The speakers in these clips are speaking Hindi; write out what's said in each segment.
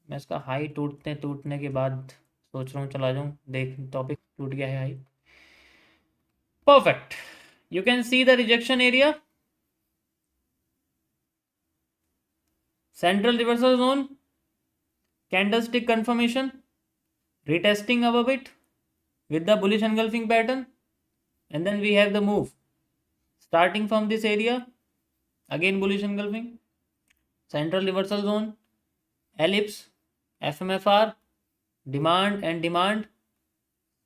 मैं इसका हाई टूटने के बाद सोच रहा हूँ चला जाऊँ, देख टॉपिक टूट गया है high. Perfect. You can see the rejection area, central reversal zone, candlestick confirmation, retesting above it with the bullish engulfing pattern, and then we have the move starting from this area, again bullish engulfing, central reversal zone, ellipse, fmfr, demand and demand,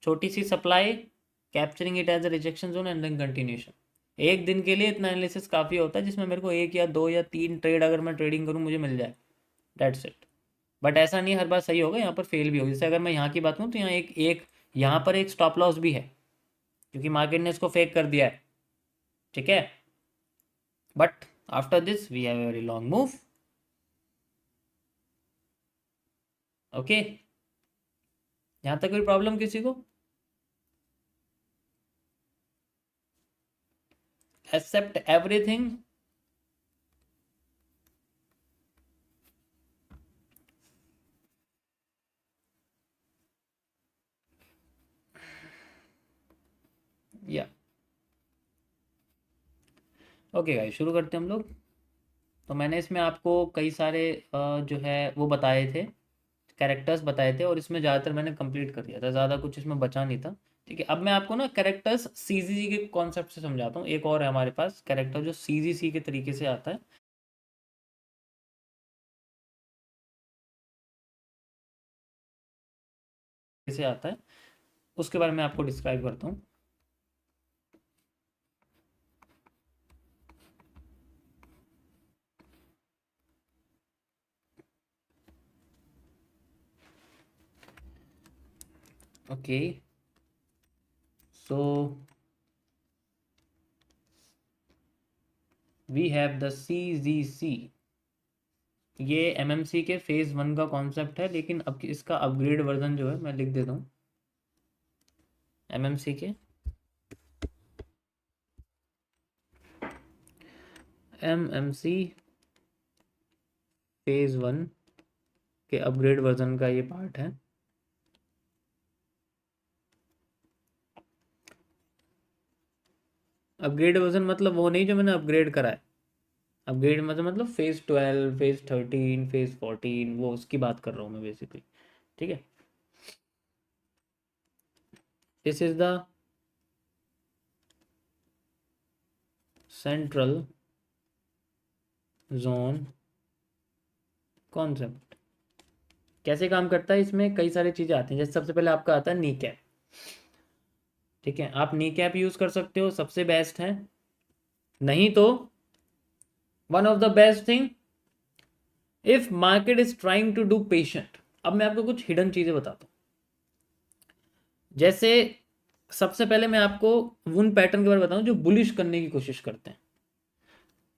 छोटी सी supply, capturing it as a rejection zone and then continuation. एक दिन के लिए इतना एनालिसिस काफ़ी होता है जिसमें मेरे को एक या दो या तीन ट्रेड अगर मैं ट्रेडिंग करूँ मुझे मिल जाए, दैट्स इट। बट ऐसा नहीं हर बार सही होगा, यहाँ पर फेल भी होगी। जैसे अगर मैं यहाँ की बात करूँ तो यहाँ एक एक यहाँ पर एक स्टॉप लॉस भी है क्योंकि मार्केट ने इसको फेक कर दिया है, ठीक है। But after this we have a very long move. Okay, यहाँ तक कोई प्रॉब्लम किसी को? Except everything. या ओके गाइस, शुरू करते हैं हम लोग। तो मैंने इसमें आपको कई सारे जो है वो बताए थे, कैरेक्टर्स बताए थे, और इसमें ज़्यादातर मैंने कंप्लीट कर दिया था, ज़्यादा कुछ इसमें बचा नहीं था, ठीक है। अब मैं आपको ना कैरेक्टर्स सीजीसी के कॉन्सेप्ट से समझाता हूँ। एक और है हमारे पास कैरेक्टर जो सीजीसी के तरीके से आता है, कैसे आता है उसके बारे में आपको डिस्क्राइब करता हूँ। Okay, so we have the CGC. ये एमएमसी के फेज 1 का कॉन्सेप्ट है, लेकिन अब इसका अपग्रेड वर्जन जो है मैं लिख देता हूँ। एमएमसी के एमएमसी फेज 1 के अपग्रेड वर्जन का ये पार्ट है। अपग्रेड वर्जन मतलब वो नहीं जो मैंने अपग्रेड करा है। अपग्रेड मतलब फेज 12, फेज 13, फेज 14, वो उसकी बात कर रहा हूँ मैं बेसिकली, ठीक है। This is the central zone concept. कैसे काम करता है, इसमें कई सारी चीज़ें आती हैं। जैसे सबसे पहले आपका आता है नी कैप, ठीक है। आप नी कैप यूज़ कर सकते हो, सबसे बेस्ट है। नहीं तो one of the best thing, if market is trying to do patient. अब मैं आपको कुछ हिडन चीज़ें बताता हूँ। जैसे सबसे पहले मैं आपको उन पैटर्न के बारे में बताऊं जो बुलिश करने की कोशिश करते हैं।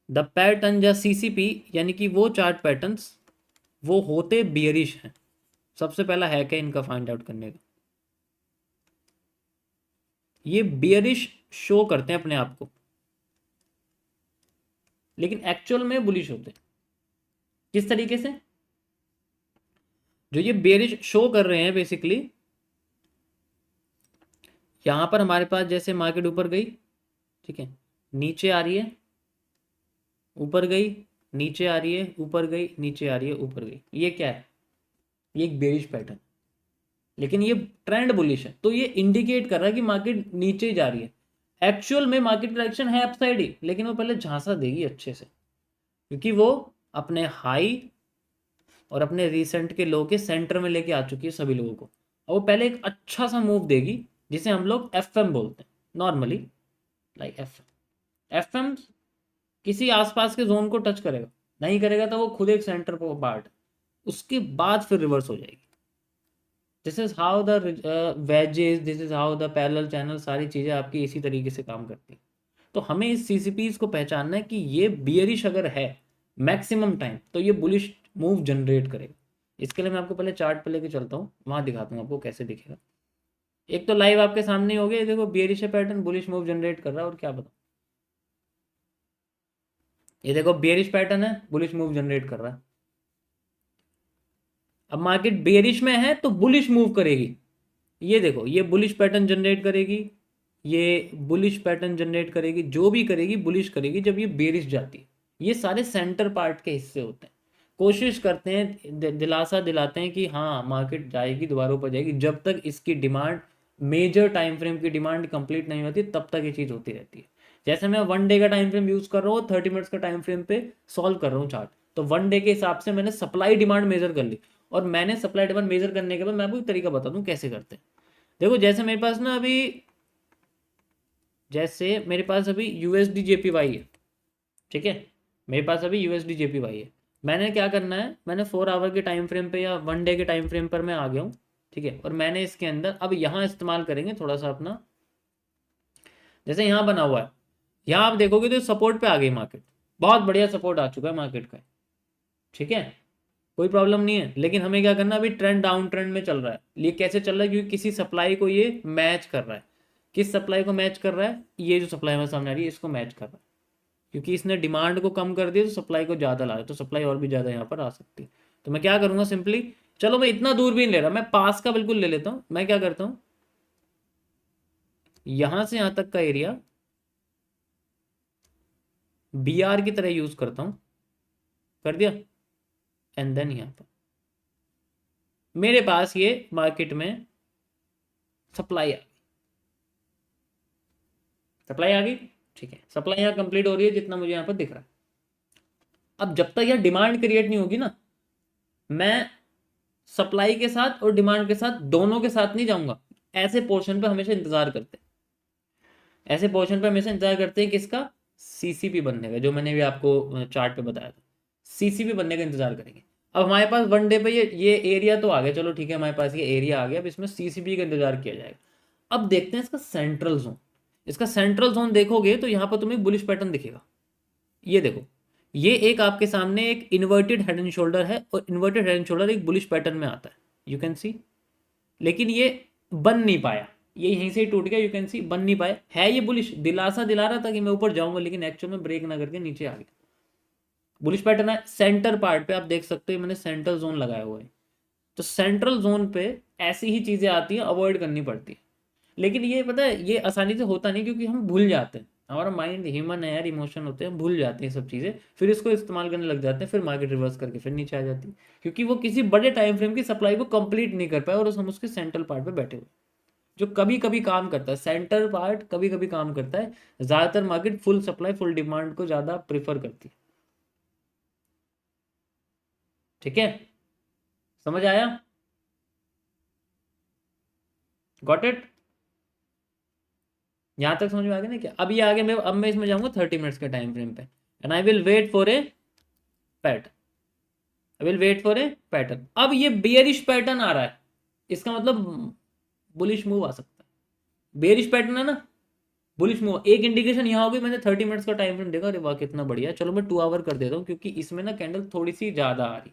द पैटर्न या सीसीपी यानी कि वो चार्ट पैटर्न्स वो होते बियरिश हैं। सबसे पहला है क्या इनका फाइंड आउट करने का, ये बियरिश शो करते हैं अपने आप को, लेकिन एक्चुअल में बुलिश होते हैं। किस तरीके से? जो ये बेरिश शो कर रहे हैं बेसिकली, यहां पर हमारे पास जैसे मार्केट ऊपर गई, ठीक है, नीचे आ रही है, ऊपर गई, नीचे आ रही है, ऊपर गई, नीचे आ रही है, ऊपर गई, ये क्या है? ये एक बेरिश पैटर्न, लेकिन ये ट्रेंड बुलिश है, तो ये इंडिकेट कर रहा है कि मार्केट नीचे जा रही है। एक्चुअल में मार्केट डायरेक्शन है अपसाइड ही, लेकिन वो पहले झांसा देगी अच्छे से, क्योंकि वो अपने हाई और अपने रिसेंट के लो के सेंटर में लेके आ चुकी है सभी लोगों को। और वो पहले एक अच्छा सा मूव देगी जिसे हम लोग एफ एम बोलते हैं नॉर्मली, लाइक एफ एम किसी आसपास के जोन को टच करेगा, नहीं करेगा तो वो खुद एक सेंटर को पार्ट, उसके बाद फिर रिवर्स हो जाएगी। This is how the wages, this is how the parallel channel, सारी चीज़ें आपकी इसी तरीके से काम करती हैं। तो हमें इस सीसीपीज को पहचानना है कि ये बियरिश अगर है मैक्सिमम टाइम तो ये बुलिश मूव जनरेट करेगा। इसके लिए मैं आपको पहले चार्ट पे लेके चलता हूँ, वहां दिखाता हूँ आपको कैसे दिखेगा। एक तो लाइव आपके सामने हो गया, देखो bearish pattern bullish move generate कर रहा है, और क्या बताऊँ, ये देखो बियरिश पैटर्न है, बुलिश मूव जनरेट कर रहा है। अब मार्केट बेरिश में है तो बुलिश मूव करेगी, ये देखो ये बुलिश पैटर्न जनरेट करेगी, ये बुलिश पैटर्न जनरेट करेगी, जो भी करेगी बुलिश करेगी जब ये बेरिश जाती है। ये सारे सेंटर पार्ट के हिस्से होते हैं। कोशिश करते हैं, दिलासा दिलाते हैं कि हाँ मार्केट जाएगी, दोबारा ऊपर जाएगी, जब तक इसकी डिमांड मेजर टाइम फ्रेम की डिमांड कंप्लीट नहीं होती तब तक ये चीज़ होती रहती है। जैसे मैं 1 डे का टाइम फ्रेम यूज़ कर रहा हूँ, 30 मिनट्स का टाइम फ्रेम पे सॉल्व कर रहा हूँ चार्ट, तो 1 डे के हिसाब से मैंने सप्लाई डिमांड मेजर कर ली, और मैंने सप्लाई डिमांड मेजर करने के बाद मैं आपको एक तरीका बता दूँ कैसे करते हैं। देखो जैसे मेरे पास ना अभी, जैसे मेरे पास अभी यूएसडी जेपीवाई है, ठीक है, मेरे पास अभी यूएसडी जेपीवाई है, मैंने क्या करना है, मैंने 4 आवर के टाइम फ्रेम पे या 1 डे के टाइम फ्रेम पर मैं आ गया हूँ, ठीक है, और मैंने इसके अंदर अब यहाँ इस्तेमाल करेंगे थोड़ा सा अपना, जैसे यहाँ बना हुआ है, यहाँ आप देखोगे तो सपोर्ट पे आ गई मार्केट, बहुत बढ़िया सपोर्ट आ चुका है मार्केट का, ठीक है, कोई प्रॉब्लम नहीं है। लेकिन हमें क्या करना, अभी ट्रेंड डाउन ट्रेंड में चल रहा है, ये कैसे चल रहा है, क्योंकि किसी सप्लाई को ये मैच कर रहा है। किस सप्लाई को मैच कर रहा है, ये जो सप्लाई हमारे सामने आ रही है इसको मैच कर रहा है, क्योंकि इसने डिमांड को कम कर दिया तो सप्लाई को ज़्यादा ला रहा है, तो सप्लाई और भी ज़्यादा यहाँ पर आ सकती है। तो मैं क्या करूँगा सिंपली, चलो मैं इतना दूर भी नहीं ले रहा, मैं पास का बिल्कुल ले लेता हूँ। मैं क्या करता हूँ, यहाँ से यहाँ तक का एरिया बी आर की तरह यूज़ करता हूँ, कर दिया, एंड देन यहाँ पर मेरे पास ये मार्केट में सप्लाई आ गई, ठीक है, सप्लाई यहाँ कंप्लीट हो रही है जितना मुझे यहाँ पर दिख रहा है। अब जब तक यह डिमांड क्रिएट नहीं होगी ना, मैं सप्लाई के साथ और डिमांड के साथ दोनों के साथ नहीं जाऊंगा, ऐसे पोर्शन पे हमेशा इंतजार करते हैं, ऐसे पोर्शन पे हमेशा इंतजार करते हैं किसका, सीसीपी बनने का, जो मैंने भी आपको चार्ट पे बताया था, सीसीपी बनने का इंतजार करेंगे। अब हमारे पास 1 डे पे ये एरिया तो आ गया, चलो ठीक है, हमारे पास ये एरिया आ गया, अब इसमें सीसीपी का इंतजार किया जाएगा। अब देखते हैं इसका सेंट्रल जोन, इसका सेंट्रल जोन देखोगे तो यहाँ पर तुम्हें बुलिश पैटर्न दिखेगा, ये देखो, ये एक आपके सामने एक इन्वर्टेड हेड एंड शोल्डर है, और इन्वर्टेड हेड एंड शोल्डर एक बुलिश पैटर्न में आता है, यू कैन सी, लेकिन ये बन नहीं पाया, ये यहीं से ही टूट गया, यू कैन सी, बन नहीं पाया, है ये बुलिश, दिलासा दिला रहा था कि मैं ऊपर जाऊंगा, लेकिन एक्चुअल में ब्रेक ना करके नीचे आ गया, बुलिश पैटर्न है। सेंटर पार्ट पे आप देख सकते हो मैंने सेंट्रल जोन लगाया हुआ है, तो सेंट्रल जोन पे ऐसी ही चीजें आती हैं, अवॉइड करनी पड़ती है। लेकिन ये पता है ये आसानी से होता नहीं, क्योंकि हम भूल जाते हैं, हमारा माइंड ह्यूमन है यार, इमोशन होते हैं, भूल जाते हैं सब चीज़ें, फिर इसको इस्तेमाल करने लग जाते हैं, फिर मार्केट रिवर्स करके फिर नीचे आ जाती है, क्योंकि वो किसी बड़े टाइम फ्रेम की सप्लाई को कंप्लीट नहीं कर पाए और हम उसके सेंट्रल पार्ट पे बैठे हुए, जो कभी कभी काम करता है, सेंटर पार्ट कभी कभी काम करता है, ज़्यादातर market full supply full demand को ज़्यादा प्रेफर करती है, ठीक है, समझ आया, गॉट इट, यहां तक समझ में आ गया ना क्या। अब ये आगे मैं, अब मैं इसमें जाऊंगा 30 मिनट्स के टाइम फ्रेम पे, and I will wait for a pattern, I will wait for a pattern. अब ये बेयरिश पैटर्न आ रहा है, इसका मतलब बुलिश मूव आ सकता है, बेयरिश पैटर्न है ना, बुलिश मूव, एक इंडिकेशन यहाँ होगी, मैंने 30 मिनट्स का टाइम फ्रेम देखा, अरे वाह कितना बढ़िया, चलो मैं 2 आवर कर देता हूँ, क्योंकि इसमें ना कैंडल थोड़ी सी ज्यादा आ रही,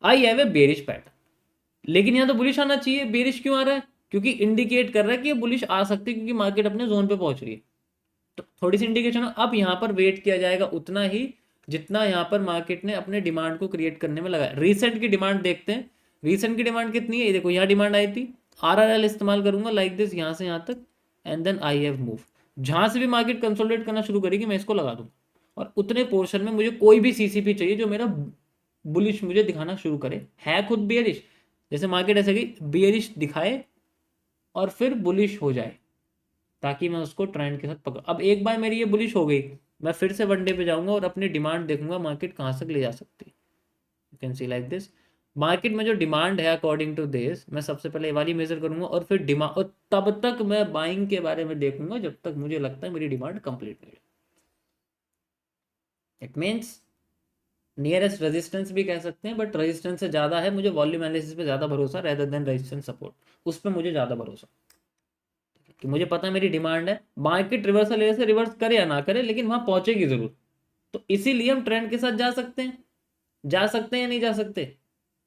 I have a bearish pattern, लेकिन यहाँ तो बुलिश आना चाहिए, बेयरिश क्यों आ रहा है, क्योंकि इंडिकेट कर रहा है कि ये बुलिश आ सकती है, क्योंकि मार्केट अपने जोन पे पहुंच रही है, तो थोड़ी सी इंडिकेशन। अब यहाँ पर वेट किया जाएगा उतना ही जितना यहाँ पर मार्केट ने अपने डिमांड को क्रिएट करने में लगाया। रिसेंट की डिमांड देखते हैं, रिसेंट की डिमांड कितनी है, ये देखो यहाँ डिमांड आई थी, RRL इस्तेमाल करूंगा लाइक दिस, यहाँ से यहाँ तक, and then I have move, जहां से भी मार्केट कंसोलिडेट करना शुरू करेगी मैं इसको लगा दूंगा, और उतने पोर्शन में मुझे कोई भी सीसीपी चाहिए जो मेरा बुलिश मुझे दिखाना शुरू करे, है खुद बियरिश, जैसे मार्केट ऐसे कि बियरिश दिखाए और फिर बुलिश हो जाए, ताकि मैं उसको ट्रेंड के साथ पकड़। अब एक बार मेरी ये बुलिश हो गई, मैं फिर से 1 डे पे जाऊंगा और अपनी डिमांड देखूंगा मार्केट कहाँ तक ले जा सकती है, you can see like this, market में जो डिमांड है अकॉर्डिंग टू दिस, मैं सबसे पहले ये वाली मेजर करूंगा, और फिर डिमांड, और तब तक मैं बाइंग के बारे में देखूंगा जब तक मुझे लगता है मेरी डिमांड कंप्लीट नहीं है। इट मीन्स नियरेस्ट रेजिस्टेंस भी कह सकते हैं, बट रेजिस्टेंस से ज़्यादा है मुझे वॉल्यूम एनालिसिस पे ज़्यादा भरोसा, रेदर देन रेजिस्टेंस सपोर्ट, उस पर मुझे ज़्यादा भरोसा, कि मुझे पता है मेरी डिमांड है, मार्केट रिवर्सल ऐसे रिवर्स करे या ना करे लेकिन वहां पहुंचेगी जरूर, तो इसीलिए हम ट्रेंड के साथ जा सकते हैं, जा सकते हैं या नहीं जा सकते।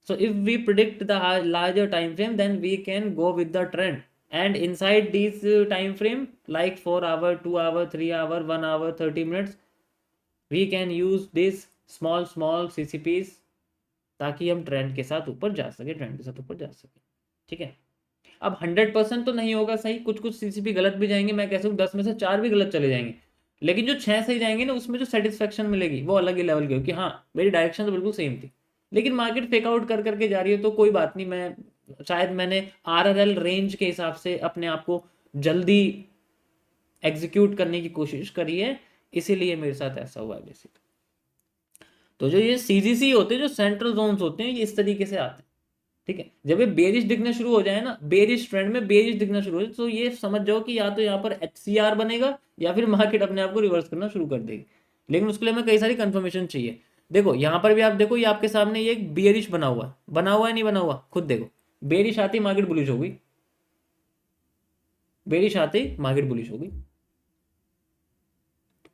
So if we predict the larger time frame then we can go with the trend, and inside this time frame like 4 hour 2 hour 3 hour 1 hour 30 minutes we can use this small CCPs, ताकि हम ट्रेंड के साथ ऊपर जा सके, ट्रेंड के साथ ऊपर जा सके। ठीक है, अब 100% तो नहीं होगा सही, कुछ कुछ सीसीपी गलत भी जाएंगे, मैं कैसे 10 में से 4 भी गलत चले जाएंगे, लेकिन जो 6 सही जाएंगे ना उसमें जो सेटिस्फेक्शन मिलेगी वो अलग ही लेवल की होगी, हाँ मेरी डायरेक्शन तो बिल्कुल सेम थी, लेकिन मार्केट फेक आउट कर करके जा रही है तो कोई बात नहीं, मैं शायद मैंने RRL रेंज के हिसाब से अपने आप को जल्दी एग्जीक्यूट करने की कोशिश करी है, इसीलिए मेरे साथ ऐसा हुआ है बेसिक। तो जो ये CGC होते हैं, जो सेंट्रल जोन्स होते हैं, ये इस तरीके से आते हैं। ठीक है, जब ये बेरिश दिखना शुरू हो जाए ना, बेरिश ट्रेंड में बेरिश दिखना शुरू हो जाए, तो ये समझ जाओ कि या तो यहाँ पर HCR बनेगा या फिर मार्केट अपने आप को रिवर्स करना शुरू कर देगी, लेकिन उसके लिए हमें कई सारी कंफर्मेशन चाहिए। देखो यहाँ पर भी आप देखो, ये आपके सामने ये एक बेरिश बना हुआ है नहीं बना हुआ, खुद देखो, बेरिश आती मार्केट बुलिश हो गई, बेरिश आते मार्केट बुलिश हो गई,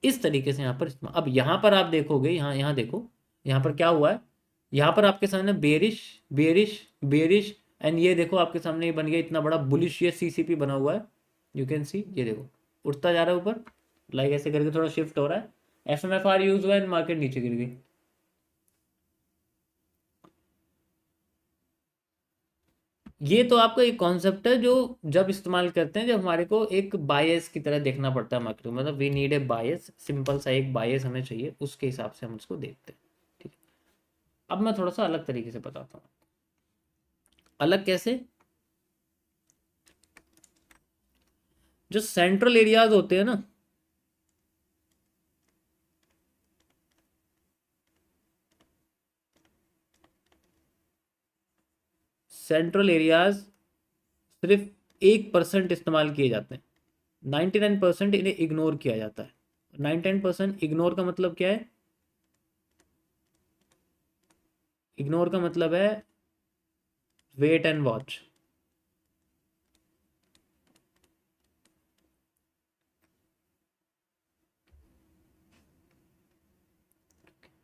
इस तरीके से यहाँ पर। अब यहाँ पर आप देखोगे, यहाँ यहाँ देखो, यहाँ पर क्या हुआ है, यहाँ पर आपके सामने बेरिश बेरिश बेरिश, एंड ये देखो आपके सामने ये बन गया इतना बड़ा बुलिश, ये CCP बना हुआ है, यू कैन सी, ये देखो उठता जा रहा है ऊपर, लाइक ऐसे करके थोड़ा शिफ्ट हो रहा है, FMFR यूज हुआ है, मार्केट नीचे गिर गई। ये तो आपका एक कॉन्सेप्ट है जो जब इस्तेमाल करते हैं, जब हमारे को एक बायस की तरह देखना पड़ता है मार्केट, मतलब we need a bias, simple सा एक बायस हमें चाहिए, उसके हिसाब से हम उसको देखते हैं। ठीक है, अब मैं थोड़ा सा अलग तरीके से बताता हूँ। अलग कैसे? जो सेंट्रल एरियाज होते हैं ना, सेंट्रल एरियाज सिर्फ 1% इस्तेमाल किए जाते हैं, 99% इन्हें इग्नोर किया जाता है। 99% इग्नोर का मतलब क्या है? इग्नोर का मतलब है वेट एंड वॉच।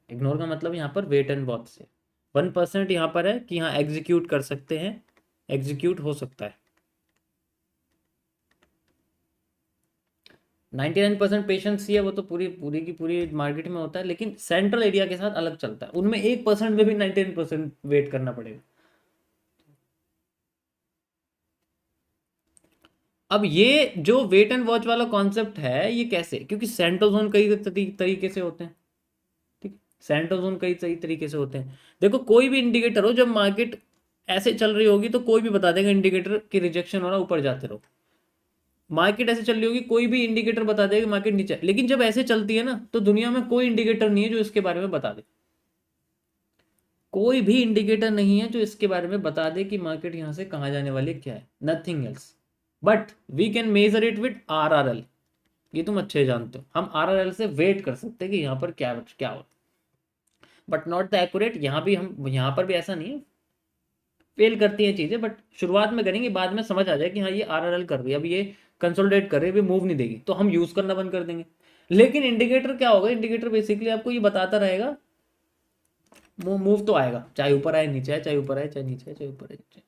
इग्नोर का मतलब यहाँ पर वेट एंड वॉच से 1% यहाँ पर है कि हाँ एग्जीक्यूट कर सकते हैं, एग्जीक्यूट हो सकता है। 99% पेशेंस ही है, वो तो पूरी पूरी की पूरी मार्केट में होता है, लेकिन सेंट्रल एरिया के साथ अलग चलता है, उनमें 1% में भी 99% वेट करना पड़ेगा। अब ये जो वेट एंड वॉच वाला कॉन्सेप्ट है, ये कैसे? क्योंकि सेंट्रल जोन कई तरीके से होते हैं। ठीक, सेंट्रल जोन कई सही तरीके से होते हैं। देखो कोई भी इंडिकेटर हो, जब मार्केट ऐसे चल रही होगी तो कोई भी बता देगा इंडिकेटर की रिजेक्शन हो रहा, ऊपर जाते रहो। मार्केट ऐसे चल रही होगी, कोई भी इंडिकेटर बता देगा मार्केट नीचे, लेकिन जब ऐसे चलती है ना, तो दुनिया में कोई इंडिकेटर नहीं है जो इसके बारे में बता दे, कोई भी इंडिकेटर नहीं है जो इसके बारे में बता दे कि मार्केट यहां से कहां जाने वाली है, क्या है, nothing else. But we can measure it with RRL, ये तुम अच्छे जानते हो, हम RRL से वेट कर सकते हैं कि यहाँ पर क्या क्या हो, बट नॉट द एक्यूरेट। यहाँ भी हम, यहाँ पर भी ऐसा नहीं है, फेल करती हैं चीजें, बट शुरुआत में करेंगे, बाद में समझ आ जाए कि हाँ ये RRL कर रही है, अब ये कंसोलिडेट कर रही है, अभी मूव नहीं देगी, तो हम यूज करना बंद कर देंगे। लेकिन इंडिकेटर क्या होगा? इंडिकेटर बेसिकली आपको ये बताता रहेगा, मूव तो आएगा, चाहे ऊपर आए नीचे आए, चाहे ऊपर आए चाहे नीचे आए, चाहे ऊपर आए नीचे आए।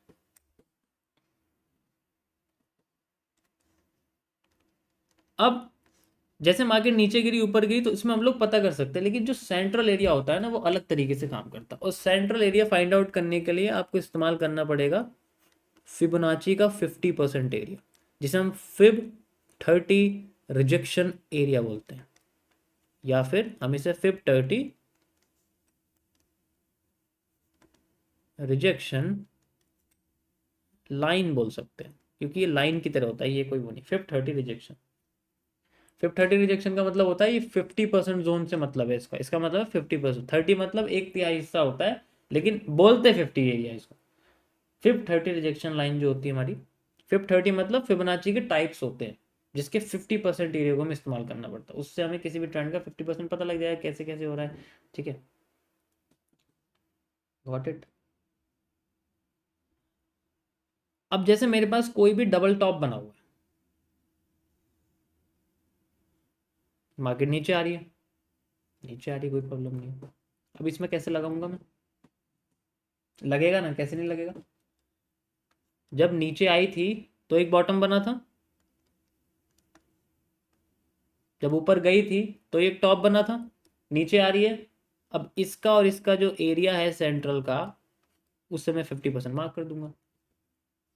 अब जैसे मार्केट नीचे गिरी ऊपर गिरी, तो इसमें हम लोग पता कर सकते हैं, लेकिन जो सेंट्रल एरिया होता है ना, वो अलग तरीके से काम करता है, और सेंट्रल एरिया फाइंड आउट करने के लिए आपको इस्तेमाल करना पड़ेगा फिबोनाची का 50% एरिया, जिसे हम Fib30 रिजेक्शन एरिया बोलते हैं, या फिर हम इसे Fib30 रिजेक्शन लाइन बोल सकते हैं, क्योंकि ये लाइन की तरह होता है, ये कोई वो नहीं। Fib30 रिजेक्शन, Fib30 रिजेक्शन का मतलब होता है ये 50% जोन से मतलब है इसका, इसका मतलब 50%, 30 मतलब एक तिहाई हिस्सा होता है, लेकिन बोलते 50 एरिया इसको। Fib30 रिजेक्शन लाइन जो होती है हमारी, Fib30 मतलब फिबोनाची के टाइप्स होते हैं, जिसके 50% एरिया को हमें इस्तेमाल करना पड़ता है, उससे हमें किसी भी ट्रेंड का 50% पता लग जाएगा कैसे कैसे हो रहा है। ठीक है, गॉट इट। अब जैसे मेरे पास कोई भी डबल टॉप बना हुआ है, मार्केट नीचे आ रही है, नीचे आ रही है, कोई प्रॉब्लम नहीं है। अब इसमें कैसे लगाऊंगा मैं? लगेगा ना, कैसे नहीं लगेगा? जब नीचे आई थी तो एक बॉटम बना था, जब ऊपर गई थी तो एक टॉप बना था, नीचे आ रही है, अब इसका और इसका जो एरिया है सेंट्रल का, उससे मैं 50% मार्क कर दूंगा।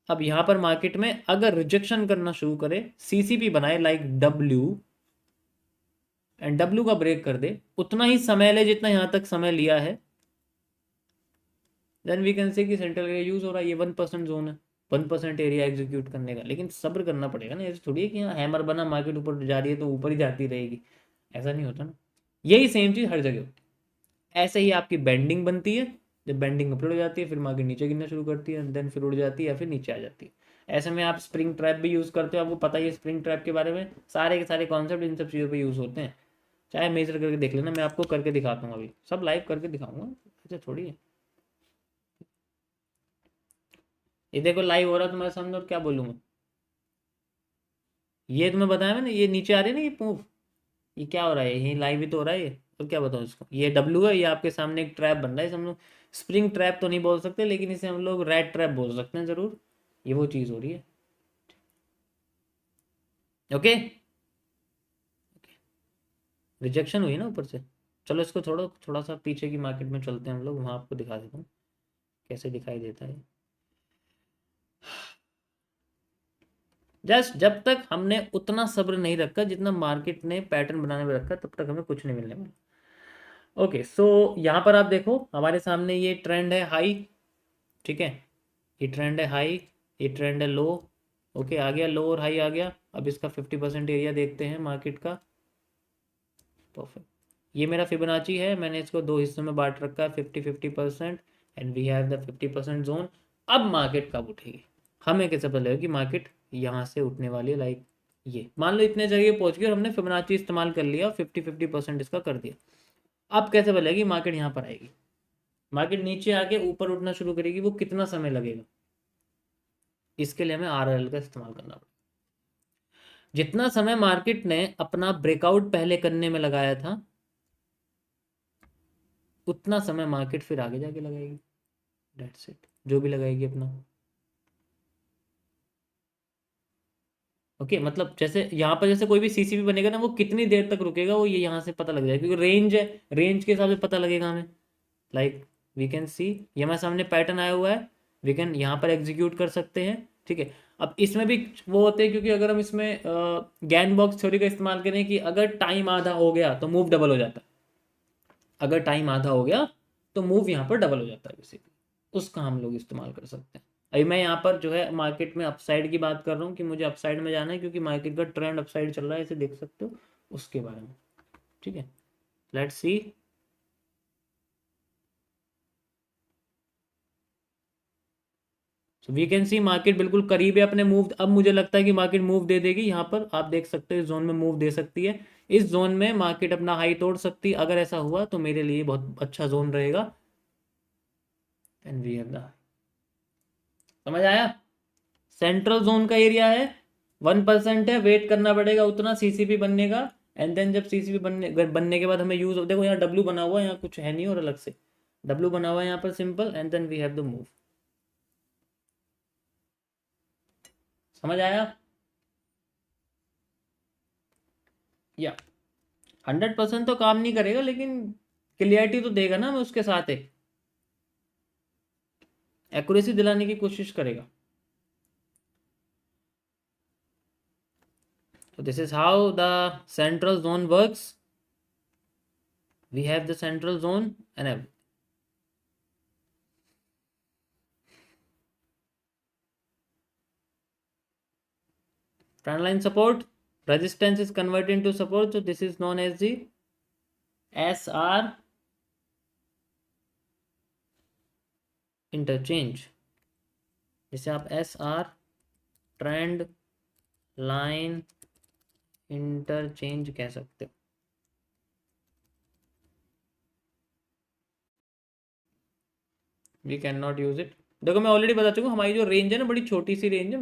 अब यहाँ पर मार्केट में अगर रिजेक्शन करना शुरू करे, सीसीपी बनाए लाइक डब्ल्यू, एंड डब्ल्यू का ब्रेक कर दे, उतना ही समय ले जितना यहाँ तक समय लिया है, देन वी कैन से कि सेंट्रल एरिया यूज हो रहा है। ये 1% जोन है, 1% एरिया एग्जीक्यूट करने का, लेकिन सब्र करना पड़ेगा ना। ऐसे थोड़ी है कि हाँ हैमर बना मार्केट ऊपर जा रही है तो ऊपर ही जाती रहेगी, ऐसा नहीं होता ना। यही सेम चीज़ हर जगह होती है। ऐसे ही आपकी बेंडिंग बनती है, जब बेंडिंग कंप्लीट हो जाती है फिर मार्केट नीचे गिरना शुरू करती है, देन फिर उड़ जाती है या फिर नीचे आ जाती है। ऐसे में आप स्प्रिंग ट्रैप भी यूज़ करते हो, आपको पता ही है स्प्रिंग ट्रैप के बारे में, सारे के सारे कॉन्सेप्ट इन सब चीज़ों पे यूज़ होते हैं। चाहे मेजर करके देख लेना, मैं आपको करके दिखाता हूँ, अभी सब लाइव करके दिखाऊंगा, ऐसे थोड़ी है। ये देखो लाइव हो रहा है तुम्हारे सामने, और क्या बोलूँ मैं, ये तुम्हें बताया मैंने, ये नीचे आ रही है ना ये मूव, ये क्या हो रहा है, ये लाइव ही तो हो रहा है ये, तो क्या बताऊँ इसको। ये डब्लू है, ये आपके सामने एक ट्रैप बन रहा है, इसे हम लोग स्प्रिंग ट्रैप तो नहीं बोल सकते, लेकिन इसे हम लोग रैट ट्रैप बोल सकते हैं ज़रूर। ये वो चीज़ हो रही है। ओके, रिजेक्शन हुई ना ऊपर से। चलो इसको थोड़ा थोड़ा सा पीछे की मार्केट में चलते हैं हम लोग, वहाँ आपको दिखा देता हूँ कैसे दिखाई देता है। जस्ट जब तक हमने उतना सब्र नहीं रखा जितना मार्केट ने पैटर्न बनाने में रखा, तब तक हमें कुछ नहीं मिलने वाला। ओके, सो यहाँ पर आप देखो हमारे सामने ये ट्रेंड है हाई, ठीक है, ये ट्रेंड है हाई, ये ट्रेंड है लो। ओके, आ गया लो और हाई आ गया। अब इसका 50% एरिया देखते हैं मार्केट का। परफेक्ट, ये मेरा फिबोनाची है, मैंने इसको दो हिस्सों में बांट रखा है, 50-50%, and we have the 50% zone. अब मार्केट कब उठेगी, हमें कैसे पता लगेगा कि मार्केट यहाँ से उठने वाली है। लाइक ये मान लो इतने जगह पहुंच गई और हमने फिबोनाची इस्तेमाल कर लिया, 50-50% इसका कर दिया। अब कैसे पता लगेगी मार्केट यहाँ पर आएगी, मार्केट नीचे आके ऊपर उठना शुरू करेगी, वो कितना समय लगेगा, इसके लिए हमें RRL का इस्तेमाल करना पड़ेगा। जितना समय मार्केट ने अपना ब्रेकआउट पहले करने में लगाया था, उतना समय मार्केट फिर आगे जाके लगाएगी। दैट्स इट, जो भी लगाएगी अपना। ओके मतलब जैसे यहाँ पर जैसे कोई भी सीसीपी बनेगा ना, वो कितनी देर तक रुकेगा, वो ये यहाँ से पता लग जाएगा, क्योंकि रेंज है, रेंज के हिसाब से पता लगेगा हमें। लाइक वी कैन सी, ये हमारे सामने पैटर्न आया हुआ है, वी कैन यहाँ पर एग्जीक्यूट कर सकते हैं, ठीक है। अब इसमें भी वो होते हैं, क्योंकि अगर हम इसमें गैन बॉक्स थ्योरी का इस्तेमाल करें कि अगर टाइम आधा हो गया तो मूव डबल हो जाता है, अगर टाइम आधा हो गया तो मूव यहाँ पर डबल हो जाता है बेसिकली, उसका हम लोग इस्तेमाल कर सकते हैं। अभी मैं यहाँ पर जो है मार्केट में अपसाइड की बात कर रहा हूँ कि मुझे अपसाइड में जाना है, क्योंकि मार्केट का ट्रेंड अपसाइड चल रहा है, इसे देख सकते हो उसके बारे में, ठीक है। Let's see, so we can see market बिल्कुल करीब है अपने मूव। अब मुझे लगता है कि मार्केट मूव दे देगी, यहाँ पर आप देख सकते हो इस जोन में मूव दे सकती है, इस जोन में मार्केट अपना हाई तोड़ सकती है। अगर ऐसा हुआ तो मेरे लिए बहुत अच्छा जोन रहेगा, एंड वी हैव द, समझ आया। सेंट्रल जोन का एरिया है, 1% है, वेट करना पड़ेगा उतना सीसीपी बनने का, एंड देन जब सीसीपी बनने के बाद हमें यूज, देखो यहाँ डब्ल्यू बना हुआ है, यहाँ कुछ है नहीं और अलग से डब्ल्यू बना हुआ है यहाँ पर simple, and then we have the move. समझ आया, या 100% तो काम नहीं करेगा, लेकिन क्लियरिटी तो देगा ना, मैं उसके साथ एक एक्यूरेसी दिलाने की कोशिश करेगा। So this is how the central zone works. We have the central zone and everything. Trend line support, resistance is converted into support, so this is known as the SR interchange, जिसे आप SR ट्रेंड लाइन इंटरचेंज कह सकते हो। We can not use it. देखो मैं ऑलरेडी बता चुका हूँ, हमारी जो रेंज है ना, बड़ी छोटी सी रेंज है,